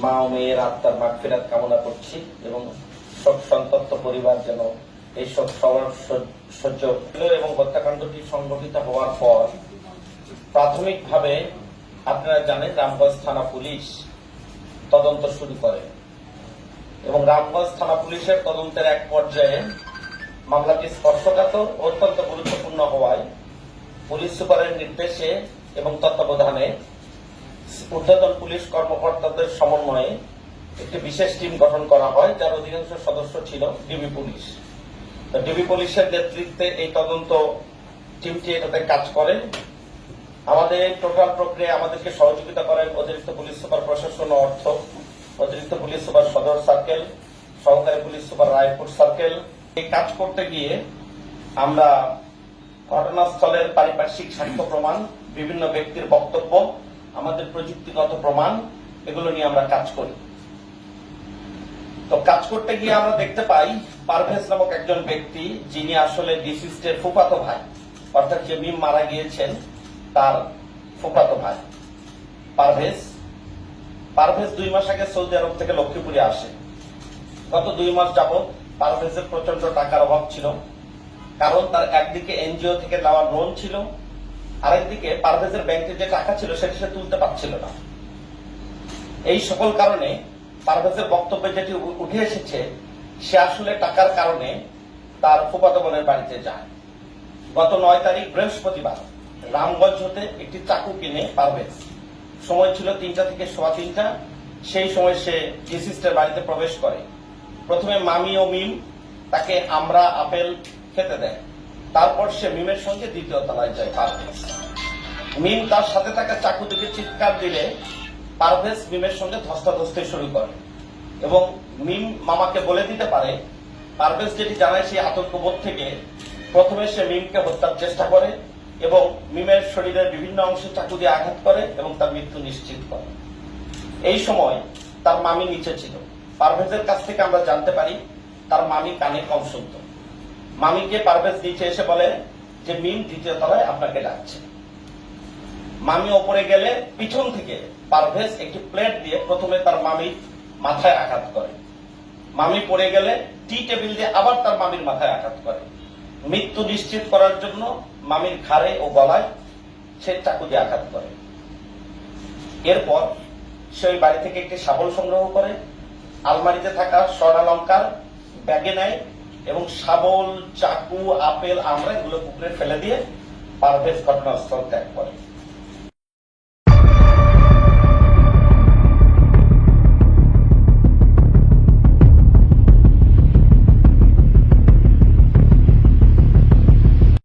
মা ও মেয়ের আত্মার মাগফিরাত কামনা করছি এবং শোক সন্তপ্ত পরিবার যেন এই শোক সহ্য এবং হত্যাকাণ্ডটি সংঘটিত হওয়ার পর প্রাথমিকভাবে আপনারা জানেন রামগঞ্জ থানা পুলিশ তদন্ত শুরু করে এবং রামগঞ্জ থানা পুলিশের তদন্তের এক পর্যায়ে মামলাটি স্পর্শকাতর অত্যন্ত গুরুত্বপূর্ণ হওয়ায় পুলিশ সুপারের নির্দেশে এবং তত্ত্বাবধানে ঊর্ধ্বতন পুলিশ কর্মকর্তাদের সমন্বয়ে একটি বিশেষ টিম গঠন করা হয়, যার অধিকাংশ সদস্য ছিল ডিবি পুলিশ। ডিবি পুলিশের নেতৃত্বে এই তদন্ত টিমটি এটাতে কাজ করে। আমাদের টোটাল প্রক্রিয়া আমাদেরকে সহযোগিতা করেন অতিরিক্ত পুলিশ সুপার প্রশাসন ও অর্থ, অতিরিক্ত পুলিশ সুপার সদর সার্কেল, সহকারী পুলিশ সুপার রায়পুর সার্কেল। এই কাজ করতে গিয়ে আমরা ঘটনাস্থলের পারিপার্শ্বিক সাক্ষ্য প্রমাণ, বিভিন্ন ব্যক্তির বক্তব্য, আমাদের প্রযুক্তিগত প্রমাণ, এগুলো নিয়ে আমরা কাজ করি। তো কাজ করতে গিয়ে আমরা দেখতে পাই পারভেজ নামক একজন ব্যক্তি, যিনি আসলে ডিসিস্টের ফুফাতো ভাই, অর্থাৎ যে মিম মারা গিয়েছেন তার ফুফাতো ভাই পারভেজ 2 মাস আগে সৌদি আরব থেকে লক্ষ্মীপুরে আসে। গত 2 মাস যাবৎ পারভেজের প্রচন্ড টাকার অভাব ছিল, কারণ তার একদিকে এনজিও থেকে নেওয়া লোন ছিল, আরেকদিকে পারভেজের ব্যাংকে যে টাকা ছিল সেটা সে তুলতে পারছিল না। এই সকল কারণে পারভেজের বক্তব্যে যেটি উঠে এসেছে, সে আসলে টাকার কারণে তার ফুফাতো বোনের বাড়িতে যায়। গত 9 তারিখ বৃহস্পতিবার রামগঞ্জ হতে একটি চাকু কিনে পারভেজ, সময় ছিল 3টা থেকে 3:15। সেই সময় সে ডিসিস্টের বাড়িতে প্রবেশ করে। প্রথমে মামি ও মিম তাকে আমরা আপেল খেতে দেয়, তারপর সে মিমের সঙ্গে 2য় তলায় যায় পারভেজ। মিম তার সাথে থাকা চাকু থেকে চিৎকার দিলে পারভেজ মিমের সঙ্গে ধস্তাধস্তি শুরু করে এবং মিম মামাকে বলে দিতে পারে। পারভেজ যেটি জানায় সেই আতঙ্কবোধ থেকে প্রথমে সে মিমকে হত্যার চেষ্টা করে এবং মিমের শরীরের বিভিন্ন অংশে চাকু দিয়ে আঘাত করে এবং তার মৃত্যু নিশ্চিত করে। এই সময় তার মামি নিচে ছিল। পারভেজের কাছ থেকে আমরা জানতে পারি তার মামি কানে কম শুনত। মামিকে পারভেজ নিচে এসে বলে যে মিম 2য় তলায় আপনাকে ডাকছে। মামি ওপরে গেলে পিছন থেকে পারভেজ একটি প্লেট দিয়ে প্রথমে তার মামির মাথায় আঘাত করে। মামি পড়ে গেলে টি টেবিল দিয়ে আবার তার মামির মাথায় আঘাত করে। মৃত্যু নিশ্চিত করার জন্য মামির ঘাড়ে ও গলায় সে চাকু দিয়ে আঘাত করে। এরপর সে ওই বাড়ি থেকে একটি শাবল সংগ্রহ করে, আলমারিতে থাকা স্বর্ণালঙ্কার ব্যাগে নেয় এবং শাবল, চাকু, আপেল, আমড়া এগুলো পুকুরে ফেলে দিয়ে পারভেজ ঘটনাস্থল ত্যাগ করে।